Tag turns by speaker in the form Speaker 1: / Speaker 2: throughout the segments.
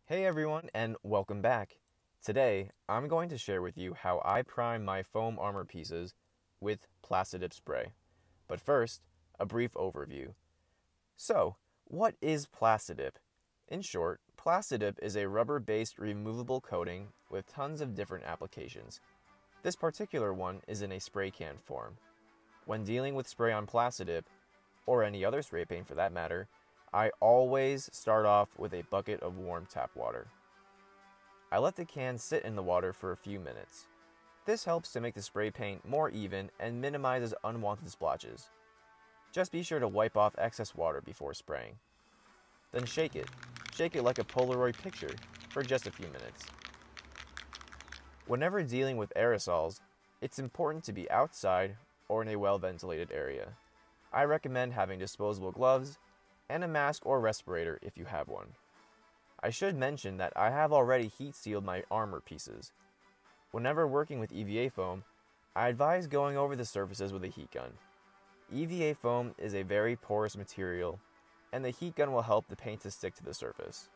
Speaker 1: Hey everyone, and welcome back. Today, I'm going to share with you how I prime my foam armor pieces with Plastidip spray. But first, a brief overview. So, what is Plastidip? In short, Plastidip is a rubber-based removable coating with tons of different applications. This particular one is in a spray can form. When dealing with spray on Plastidip, or any other spray paint for that matter, I always start off with a bucket of warm tap water. I let the can sit in the water for a few minutes. This helps to make the spray paint more even and minimizes unwanted splotches. Just be sure to wipe off excess water before spraying. Then shake it. Shake it like a Polaroid picture for just a few minutes. Whenever dealing with aerosols, it's important to be outside or in a well-ventilated area. I recommend having disposable gloves and a mask or respirator if you have one. I should mention that I have already heat sealed my armor pieces. Whenever working with EVA foam, I advise going over the surfaces with a heat gun. EVA foam is a very porous material, and the heat gun will help the paint to stick to the surface.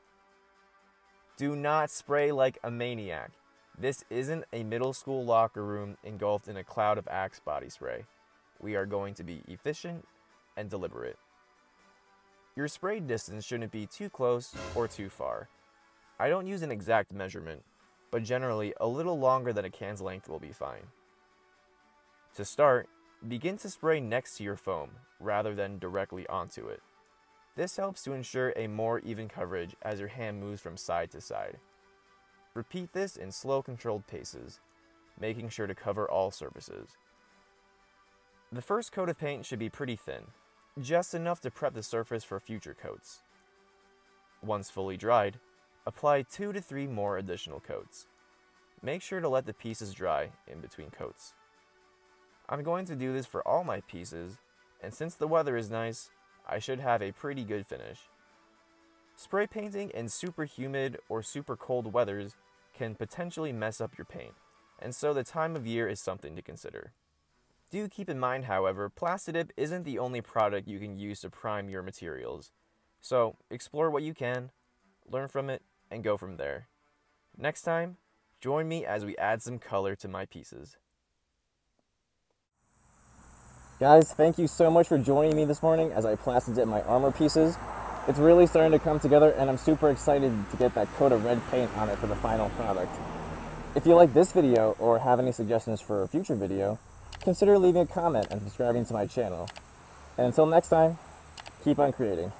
Speaker 1: Do not spray like a maniac. This isn't a middle school locker room engulfed in a cloud of Axe body spray. We are going to be efficient and deliberate. Your spray distance shouldn't be too close or too far. I don't use an exact measurement, but generally a little longer than a can's length will be fine. To start, begin to spray next to your foam rather than directly onto it. This helps to ensure a more even coverage as your hand moves from side to side. Repeat this in slow controlled paces, making sure to cover all surfaces. The first coat of paint should be pretty thin, just enough to prep the surface for future coats. Once fully dried, apply 2 to 3 more additional coats. Make sure to let the pieces dry in between coats. I'm going to do this for all my pieces, and since the weather is nice, I should have a pretty good finish. Spray painting in super humid or super cold weathers can potentially mess up your paint, and so the time of year is something to consider. Do keep in mind, however, Plastidip isn't the only product you can use to prime your materials. So, explore what you can, learn from it, and go from there. Next time, join me as we add some color to my pieces.
Speaker 2: Guys, thank you so much for joining me this morning as I Plastidip my armor pieces. It's really starting to come together, and I'm super excited to get that coat of red paint on it for the final product. If you like this video or have any suggestions for a future video, consider leaving a comment and subscribing to my channel. And until next time, keep on creating.